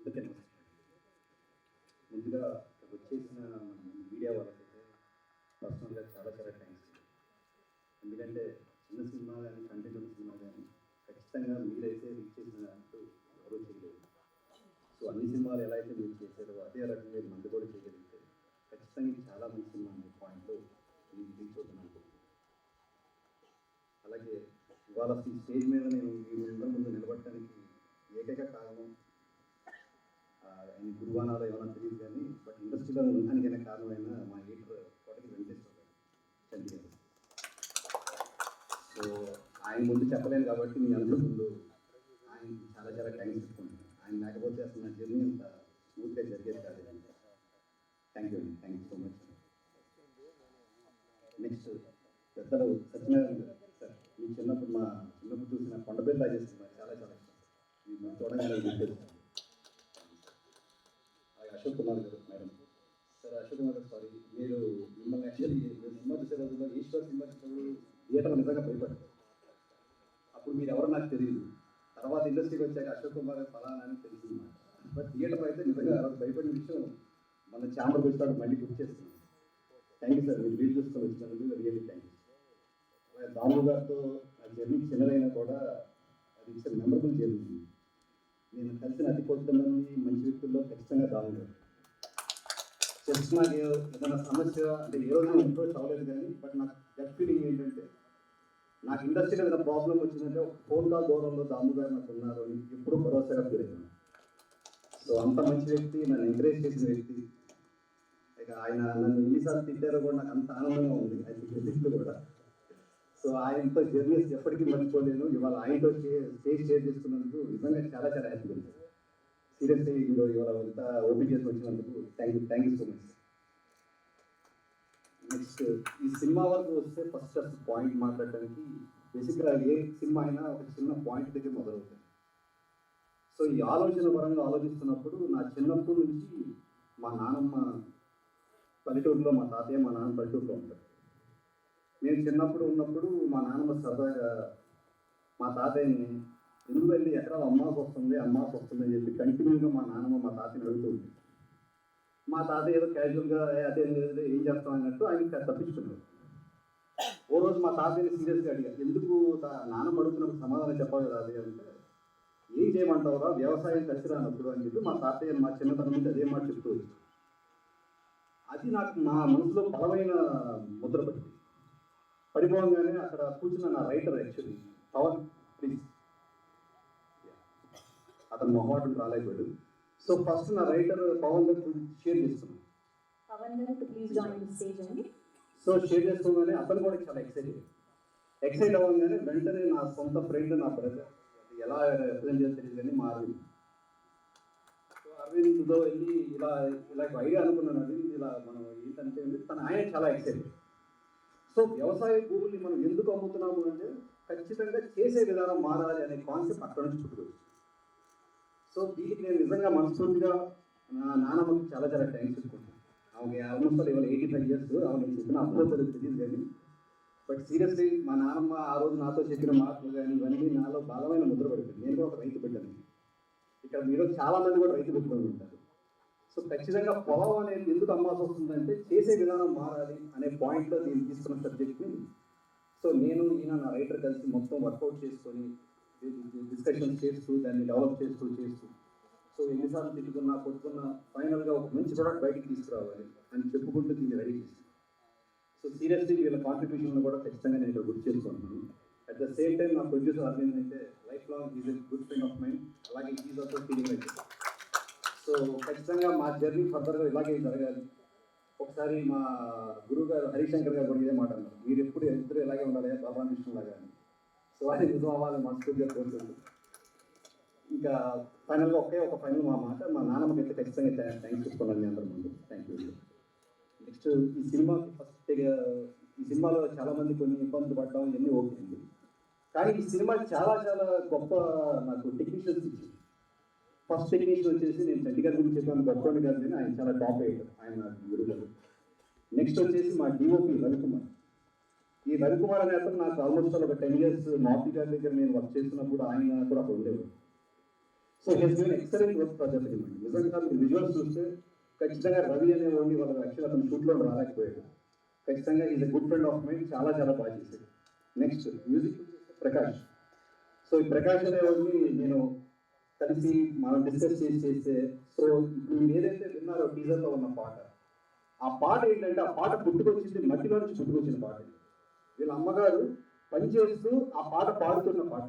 అందరికీ నమస్కారం. ముందుగా ఇక్కడ వచ్చేసిన మీడియా వాళ్ళకైతే పర్సనల్గా చాలా చాలా థ్యాంక్స్. ఎందుకంటే చిన్న సినిమా కానీ కంటెంట్ ఉన్న సినిమా కానీ ఖచ్చితంగా మీరైతే రీచ్ చేసిన అంటూ ఎవరూ చేయలేదు. సో అన్ని సినిమాలు ఎలా అయితే మీరు చేశారో అదే రకంగా మీరు మంది కూడా చేయగలిగితే ఖచ్చితంగా ఇది చాలా మంచి సినిమా అనే పాయింట్లో మీరు రీచ్ అవుతున్నాను. అలాగే ఇవాళ ఈ స్టేజ్ మీద నేను మీ ముందు నిలబడటానికి ఏకైక కారణం ఆయన గురువానాలో ఏమైనా తెలియదు కానీ బట్ ఇండస్ట్రీలో ఉండడానికైనా కారణమైన మా ఎడిటర్ కోటకి వెంకటేశ్వర గారు చంద్రగారు. సో ఆయన ముందు చెప్పలేను కాబట్టి మీ అందరి ముందు ఆయన చాలా చాలా థ్యాంక్స్ చెప్పుకుంటున్నాను. ఆయన లేకపోతే అసలు నా జర్నీ అంత స్మూత్గా జరిగేది కాదు. థ్యాంక్ యూ అండి, thank you so much. Next పెద్దలు సత్యనారాయణ గారు సార్, మీ చిన్నప్పుడు చూసిన కొండపల్లి రాజేస్తున్నారు చాలా చాలా ఇష్టం. మీరు చూడగానే గుర్తొచ్చాను. అశోక్ కుమార్ గారు మేడం సార్, అశోక్ కుమార్ గారు సారీ, మీరు మిమ్మల్ని యాక్చువల్లీ సినిమా చూసే రోజుల్లో ఈశ్వర్ సినిమా చూసినప్పుడు థియేటర్లో నిజంగా భయపడ్డారు. అప్పుడు మీరు ఎవరో నాకు తెలియదు. తర్వాత ఇండస్ట్రీకి వచ్చాక అశోక్ కుమార్ గారు ఫలానా అని తెలిసింది. బట్ థియేటర్లో అయితే నిజంగా భయపడిన విషయం మన ఛాంబర్కి వచ్చాడు మళ్ళీ గుర్తు చేస్తున్నాను. థ్యాంక్ యూ సార్, మీరు వీలు చూసుకొని వచ్చినందుకు రియల్లీ థ్యాంక్ యూ. అలాగే దాము గారితో నా జర్నీ చిన్నదైనా కూడా అది ఇట్స్ మెమరబుల్ జర్నీ. నేను కలిసిన అతి కొంతమంది మంచి వ్యక్తుల్లో ఖచ్చితంగా దాము గారు. జస్ట్ నాకు ఏదైనా సమస్య అంటే ఏ రోజు అప్రోచ్ అవ్వలేదు కానీ బట్ నాకు గట్ ఫీలింగ్ ఏంటంటే నాకు ఇండస్ట్రీలో ఏదైనా ప్రాబ్లం వచ్చిందంటే ఒక ఫోన్ కాల్ దూరంలో దాము గారు నాకు ఉన్నారు అని ఎప్పుడూ భరోసాగా పెరిగాను. సో అంత మంచి వ్యక్తి, నన్ను ఎంకరేజ్ చేసిన వ్యక్తి. ఇక ఆయన నన్ను ఎన్నిసార్లు తిట్టారో కూడా నాకు అంత ఆనందంగా ఉంది ఆయన కూడా. సో ఆయనతో జర్నీస్ ఎప్పటికీ మర్చిపోలేను. ఇవాళ ఆయనతో స్టేజ్ షేర్ చేసుకున్నందుకు నిజంగా చాలా చాలా హ్యాపీ ఉంది. సీరియస్లీ మీరు ఇవాళ అంత ఓపెన్ చేసి వచ్చినందుకు thank you so much. Next ఈ సినిమా వరకు వస్తే ఫస్ట్ పాయింట్ మాట్లాడడానికి బేసిక్గా ఏ సినిమా అయినా ఒక చిన్న పాయింట్ దగ్గర మొదలవుతుంది. సో ఈ ఆలోచన పరంగా ఆలోచిస్తున్నప్పుడు నా చిన్నప్పటి నుంచి మా నాన్నమ్మ పల్లెటూరులో, మా తాతయ్య మా నాన్న పల్లెటూరులో ఉంటారు. నేను చిన్నప్పుడు ఉన్నప్పుడు మా నాన్నమ్మ సరదాగా మా తాతయ్యని ఎందుకు వెళ్ళి ఎక్కడ అమ్మాకి వస్తుంది అని చెప్పి కంటిన్యూగా మా నాన్నమ్మ మా తాతయ్యని అడుగుతూ ఉంది. మా తాతయ్య ఏదో క్యాజువల్గా అదే ఏం చేస్తాం అన్నట్టు ఆయన తప్పించుకున్నారు. ఓ రోజు మా తాతయ్యని సీరియస్గా అడిగారు, ఎందుకు నాన్నమ్మ అడుగుతున్నప్పుడు సమాధానం చెప్పాలి కదా అదే అంటే, ఏం చేయమంటావురా వ్యవసాయం కలిసి రానప్పుడు అని చెప్పి మా తాతయ్య మా చిన్నతనం నుంచి అదే మాట చెప్తూ వచ్చి అది నాకు మా మనసులో బలమైన ముద్ర పడిపోగానే అక్కడ కూర్చున్న నా రైటర్ యాక్చువల్లీ పవన్, ప్లీజ్ అతను మొహమాటం రాలేకపోయాడు. సో ఫస్ట్ నా రైటర్ పవన్ గారు షేర్ చేస్తున్నాను. సో షేర్ చేస్తున్నానే అతను కూడా చాలా ఎక్సైట్ అవ్వగానే వెంటనే నా సొంత ఫ్రెండ్, నా బ్రదర్, అది ఎలా రిప్రజెంట్ చేసి తెలియదు కానీ మా అరవింద్. సో అరవింద్తో వెళ్ళి ఇలా ఐడియా అనుకున్నాను. అరవింద్ ఇలా మనం ఏంటంటే ఆయన చాలా ఎక్సైటెడ్. సో వ్యవసాయ భూముల్ని మనం ఎందుకు అమ్ముతున్నాము అంటే ఖచ్చితంగా చేసే విధానం మారాలి అనే కాన్సెప్ట్ అక్కడ నుంచి పుట్టుకొచ్చు. సో దీనికి నేను నిజంగా మనస్ఫూర్తిగా నా నాన్నమ్మకి చాలా చాలా థ్యాంక్స్ చెప్పుకుంటాను. ఆమెకి ఆల్మోస్ట్ ఇవాళ 85 years. ఆమె చెప్పిన అర్థం తెలియదు కానీ బట్ సీరియస్లీ మా నాన్నమ్మ ఆ రోజు నాతో చెప్పిన మాటలు కానీ ఇవన్నీ నాలో బలమైన ముద్ర పడిపోయింది. నేను కూడా ఒక రైతు బిడ్డని. ఇక్కడ మీరు చాలా మంది కూడా రైతు బిడ్డలు ఉంటారు. సో ఖచ్చితంగా పొలం అనేది ఎందుకు అమ్మాల్సి వస్తుందంటే చేసే విధానం మారాలి అనే పాయింట్లో నేను తీసుకున్న సబ్జెక్ట్ని సో నేను నా రైటర్ కలిసి మొత్తం వర్కౌట్ చేసుకొని డిస్కషన్ చేస్తూ దాన్ని డెవలప్ చేస్తూ సో ఎన్నిసార్లు తిట్టుకున్నా కొట్టుకున్నా ఫైనల్గా ఒక మంచి ప్రోడక్ట్ బయటికి తీసుకురావాలి అని చెప్పుకుంటూ దీన్ని రెడీ చేస్తాను. సో సీరియస్లీ వీళ్ళ కాంట్రిబ్యూషన్ కూడా ఖచ్చితంగా నేను ఇక్కడ గుర్తు చేసుకుంటున్నాను. అట్ ద సేమ్ టైం నా ప్రొడ్యూసర్ అరవింద్ అయితే life long is a good friend of mind. అలాగే ఈజ్ ఆల్సో ఫీలింగ్ అయితే సో ఖచ్చితంగా మా జర్నీ ఫర్దర్గా ఇలాగే జరగాలి. ఒకసారి మా గురువు గారు హరిశంకర్ గారు కూడా ఇదే మాట అన్నారు, మీరు ఎప్పుడు ఇద్దరు ఇలాగే ఉండాలి బలరామకృష్ణ లాగా అని. సో అది నిజం అవ్వాలని మనస్ఫూర్తిగా కోరుతుంది. ఇంకా ఫైనల్గా ఒక ఫైనల్ మా మాట మా నాన్నమ్మకి అయితే ఖచ్చితంగా థ్యాంక్స్ చెప్పుకున్నాను మీ అందరి ముందు. Thank you. నెక్స్ట్ ఈ సినిమాలో చాలామంది కొన్ని ఇబ్బందులు పడ్డాం, ఇవన్నీ ఓకే అండి. కానీ ఈ సినిమా చాలా చాలా గొప్ప నాకు టెక్నీషియన్స్ ఇచ్చింది. ఫస్ట్ టెక్నీషియన్ వచ్చేసి నేను చండీగఢ్ గురించి చెప్పాను, గొప్పని గారు కానీ ఆయన చాలా టాప్ ఎయిటర్, ఆయన గురుగారు. నెక్స్ట్ వచ్చేసి మా డిఓపి రవికుమార్. ఈ రవికుమార్ అనే అతను నాకు ఆల్మోస్ట్ ఒక 10 years మారుతి గారి దగ్గర నేను వర్క్ చేస్తున్నప్పుడు ఆయన కూడా అక్కడ ఉండేవారు. So he's given excellent work for the film అండి. నిజంగా మీరు విజువల్స్ చూస్తే ఖచ్చితంగా రవి అనేవాడిని వాళ్ళ యాక్చువల్ అతను షూట్లో రాలేకపోయాడు. ఖచ్చితంగా is a good friend of mind, చాలా చాలా బాగా చేశాడు. Next music Prakash. సో ఈ ప్రకాష్ అనేవాడిని నేను కలిసి మనం డిస్కస్ చేస్తే సో ఇప్పుడు మీరు ఏదైతే విన్నారో టీజర్లో ఉన్న పాట, ఆ పాట ఏంటంటే ఆ పాట పుట్టుకొచ్చింది మట్టిలో నుంచి పుట్టుకొచ్చిన పాట. వీళ్ళ అమ్మగారు పనిచేస్తూ ఆ పాట పాడుతున్న పాట.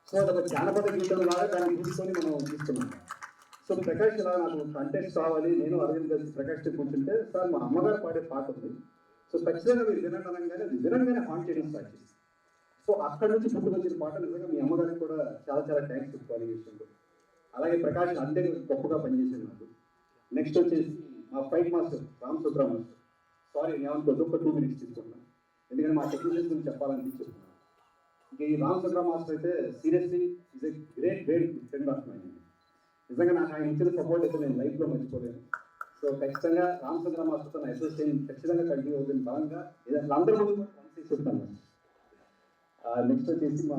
సో అదొక జానపద గీతం లాగా దాన్ని తీసుకొని మనం తీసుకున్నాం. సో ప్రకాష్ ఇలా నాకు కంటెస్ట్ కావాలి, నేను అరవింద్ కలిసి ప్రకాష్ కూర్చుంటే సార్ మా అమ్మగారు పాడే పాట ఉంది, సో ఖచ్చితంగా మీరు వినండి అనగానే అది వినంగానే హాంట్ చేయడం స్టార్ట్ చేసి, సో అక్కడ నుంచి పుట్టుకొచ్చిన పాట నిజంగా మీ అమ్మగారికి కూడా చాలా చాలా థ్యాంక్స్ చెప్పుకోవాలి ఈ విషయంలో. అలాగే ప్రకాష్ అంతే గొప్పగా పనిచేసాడు నాకు. నెక్స్ట్ వచ్చేసి మా fight master Ram Subra master. Sorry నేను ఒక 2 minutes తీసుకున్నాను, ఎందుకంటే మా టెక్నీషియన్స్ గురించి చెప్పాలని చెప్తున్నాను. ఇంక ఈ రామ్ సుబ్రా మాస్టర్ అయితే seriously is a great friend of mind. నిజంగా నాకు ఆయన ఇచ్చిన సపోర్ట్ అయితే నేను లైఫ్లో మర్చిపోలేను. సో ఖచ్చితంగా రామ్ సుబ్రా మాస్టర్తో నా అసోసియేషన్ ఖచ్చితంగా కంటిన్యూ అవుతుంది బలంగా. ఏదైనా అందరూ ముందు చెప్తాను. నెక్స్ట్ వచ్చేసి మా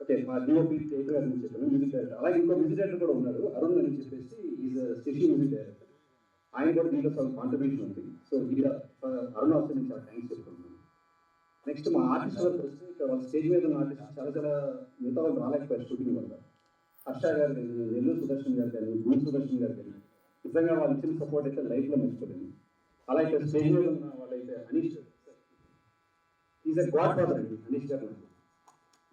ఓకే మా డిఓపి థియేటర్ గారు నుంచి చెప్పాను, మ్యూజిక్ డైరెక్టర్. అలాగే ఇంకో మ్యూజిక్ డైరెక్టర్ కూడా ఉన్నారు, అరుణ్ అని చెప్పేసి ఈజ్ స్పెషల్ మ్యూజిక్ డైరెక్టర్. ఆయన కూడా దీంట్లో చాలా కాంట్రిబ్యూషన్ ఉంది. సో అరుణ్ ఆల్సో నేను చాలా థ్యాంక్స్ చెప్తున్నాను. నెక్స్ట్ మా ఆర్టిస్ట్ వరకు వస్తే ఇక్కడ వాళ్ళ స్టేజ్ మీద ఉన్న ఆర్టిస్ట్ చాలా చాలా మిగతా వాళ్ళు రాలేకపోయారు షూటింగ్ వల్ల. హర్ష గారు కానీ, నెల్లూరు సుదర్శన్ గారు కానీ, గూడు సుదర్శన్ గారు కానీ, నిజంగా వాళ్ళు ఇచ్చిన సపోర్ట్ అయితే లైఫ్లో మర్చిపోలేదు. అలాగే స్టేజ్ మీద ఉన్న వాళ్ళైతే Anish is a God father అండి. అనీష్ గారు నాకు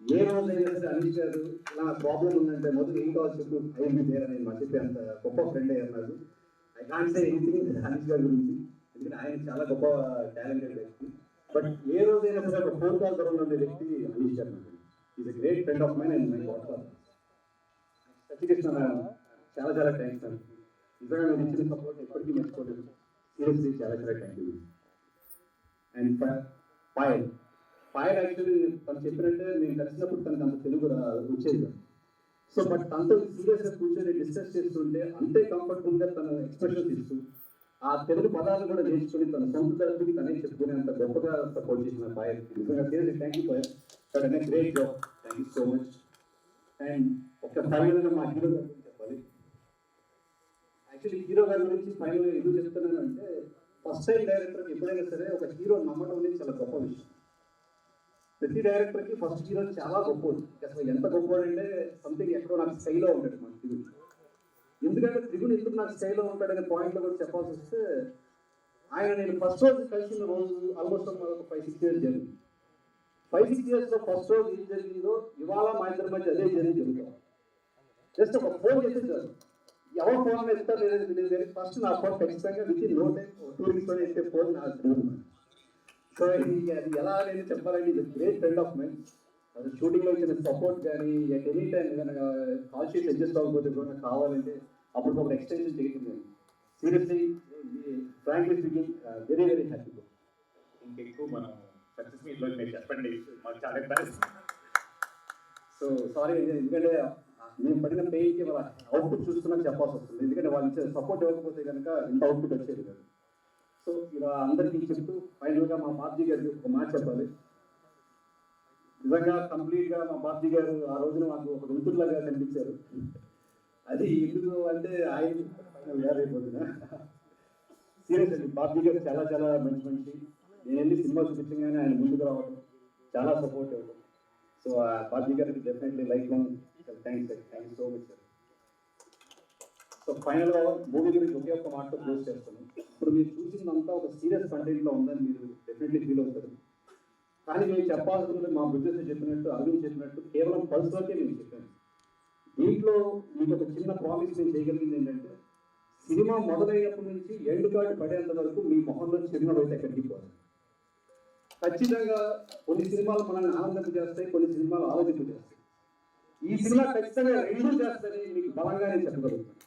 ఏ రోజైనా సరే అనీష్ గారు ఇలా ప్రాబ్లం ఉందంటే మొదలు ఏం కావాలి చెప్పు, ఐఎంబీ దేర్ అని మర్చిపోయి అంత గొప్ప ఫ్రెండ్ అయ్యారు నాకు. I can't say anything Anish గారి గురించి, ఎందుకంటే ఆయన చాలా గొప్ప టాలెంటెడ్ వ్యక్తి. బట్ ఏ రోజైనా సరే ఒక ఫోన్ కాల్ దూరంలో ఉండే వ్యక్తి అనీష్ గారు నాకు. Is a great friend of mine and my godfather. Satyakrishna చాలా చాలా థ్యాంక్స్ అండి. నిజంగా నేను ఇచ్చిన సపోర్ట్ ఎప్పటికీ మర్చిపోలేదు. సీరియస్లీ చాలా చాలా thank you. And Payal actually తను చెప్పినట్టే మేము కలిసినప్పుడు తనకు అంత తెలుగు వచ్చేది. సో బట్ తనతో సీరియస్గా కూర్చొని డిస్కస్ చేస్తుంటే అంతే కంఫర్టబుల్గా తన ఎక్స్ప్రెషన్స్ ఇస్తూ ఆ తెలుగు పదాలు కూడా నేర్చుకుని తన సొంత తెలుగుని తనే చెప్పుకుని అంత గొప్పగా సపోర్ట్ చేసిన పాయల్. నిజంగా seriously thank you Payal, but అనే great job. Thank you so much. And ఒక ఫైనల్గా మా హీరో గారి గురించి చెప్పాలి. యాక్చువల్లీ హీరో గారి గురించి ఫైనల్గా ఎందుకు చెప్తున్నాను అంటే, ఫస్ట్ టైం డైరెక్టర్కి ఎప్పుడైనా సరే ఒక హీరో నమ్మడం అనేది చాలా గొప్ప విషయం. ప్రతి డైరెక్టర్కి ఫస్ట్ హీరో చాలా గొప్పది. అసలు ఎంత గొప్పవాడు అంటే సంథింగ్ ఎక్కడో నాకు స్టైల్లో ఉంటాడు మన త్రిగుడు. ఎందుకంటే త్రిగుడు ఎందుకు నాకు స్టైల్లో ఉంటాడనే పాయింట్లో కూడా చెప్పాల్సి వస్తే, ఆయన నేను ఫస్ట్ రోజు కలిసిన రోజు ఆల్మోస్ట్ ఒక 5-6 years జరిగింది. 5-6 yearsలో ఫస్ట్ రోజు ఏం జరిగిందో ఇవాళ మా ఇద్దరి మధ్య అదే జరుగుతుంది. జస్ట్ ఒక ఫోన్ చేసేసారు, ఎవరు ఫోన్ ఎత్తారు లేదని తెలియదు కానీ ఫస్ట్ నా ఫోన్ ఖచ్చితంగా విత్ నో టైం 2 weeks ఎత్తే ఫోన్ నా త్రిగుడు. సో అది ఎలా అనేది చెప్పాలంటే ఇది గ్రేట్ ఫ్రెండ్ ఆఫ్ మైన్. అది షూటింగ్లో ఇచ్చిన సపోర్ట్ కానీ ఎట్ ఎనీ టైం ఏదైనా కాల్ షీట్ అడ్జస్ట్ అవ్వకపోతే కూడా కావాలంటే అప్పుడు ఒక ఎక్స్టెన్షన్ చేయటం కానీ seriously frankly speaking very very happy. ఇంకెక్కువ మనం సక్సెస్ మీట్లో మీరు చెప్పండి, మాకు చాలా థ్యాంక్స్. సో సారీ, ఎందుకంటే నేను పడిన పేకి వాళ్ళ అవుట్పుట్ చూస్తున్నా చెప్పాల్సి వస్తుంది, ఎందుకంటే వాళ్ళు ఇచ్చే సపోర్ట్ ఇవ్వకపోతే కనుక ఇంత అవుట్పుట్ వచ్చేది కాదు. సో ఇలా అందరికీ చెప్తూ ఫైనల్గా మా బాబ్జీ గారికి ఒక మాట చెప్పాలి. నిజంగా కంప్లీట్గా మా బాబ్జీ గారు ఆ రోజున మాకు ఒక ఋతులాగా కనిపించారు. అది ఎందుకు అంటే ఆయన ఫైనల్ అయిపోతున్నా సీరియస్ అండి. బాబ్జీ గారు చాలా చాలా మంచి మనిషి. నేను వెళ్ళి సినిమా చూపించగానే ఆయన ముందుకు రావడం, చాలా సపోర్ట్ ఇవ్వడం. సో ఆ బాబ్జీ గారికి definitely life long thanks sir. Thank you so much sir. So ఫైనల్గా మూవీ గురించి ఒకే ఒక్క మాటతో క్లోజ్ చేస్తాను. ఇప్పుడు మీరు చూసిందంతా ఒక సీరియస్ కంటెంట్లో ఉందని మీరు డెఫినెట్లీ ఫీల్ అవుతారు. కానీ మేము చెప్పాల్సింది మా బిజినెస్ చెప్పినట్టు, అరవింద్ చెప్పినట్టు కేవలం పల్స్లోకే మేము చెప్పాను. దీంట్లో మీకు ఒక చిన్న ప్రామిస్ నేను చేయగలిగింది ఏంటంటే, సినిమా మొదలైనప్పటి నుంచి ఎండ్ కార్డు పడేంత వరకు మీ మొహంలో చిరునవ్వు అయితే ఎక్కడికి పోతుంది. ఖచ్చితంగా కొన్ని సినిమాలు మనల్ని ఆనందింప చేస్తాయి, కొన్ని సినిమాలు ఆలోచింప చేస్తాయి. ఈ సినిమా ఖచ్చితంగా రెండు చేస్తాయని మీకు బలంగా నేను చెప్పగలుగుతాను.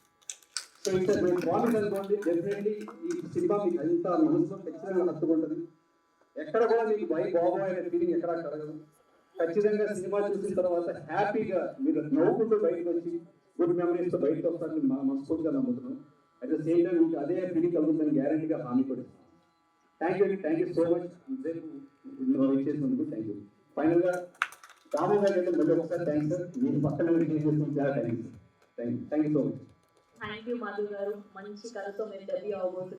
సో ఇక్కడ మేము ప్రామిస్ అనుకోండి, డెఫినెట్లీ ఈ సినిమా మీకు అంత మనసులో ఖచ్చితంగా హత్తుకుంటుంది. ఎక్కడ కూడా మీకు బాగోయే ఫీలింగ్ ఎక్కడా కలగదు. ఖచ్చితంగా సినిమా చూసిన తర్వాత హ్యాపీగా మీరు నవ్వుకుంటూ బయటకు వచ్చి గుడ్ మెమరీస్తో బయటకు వస్తారని మనస్ఫూర్తిగా నమ్ముతున్నాం. అట్ ద సేమ్ టైం మీకు అదే ఫీలింగ్ కలుగుతుందని గ్యారెంటీగా హామీ పడుతుంది. Thank you so much wait చేసినందుకు థ్యాంక్ యూ. ఫైనల్గా రాము గారికి అయితే మళ్ళీ ఒకసారి థ్యాంక్స్ సార్. మీరు పక్కన చేసేసిన చాలా thank you so much. Thank you Madhu గారు, మంచి కథతో మీరు డెబ్యూ అవబోతున్నారు.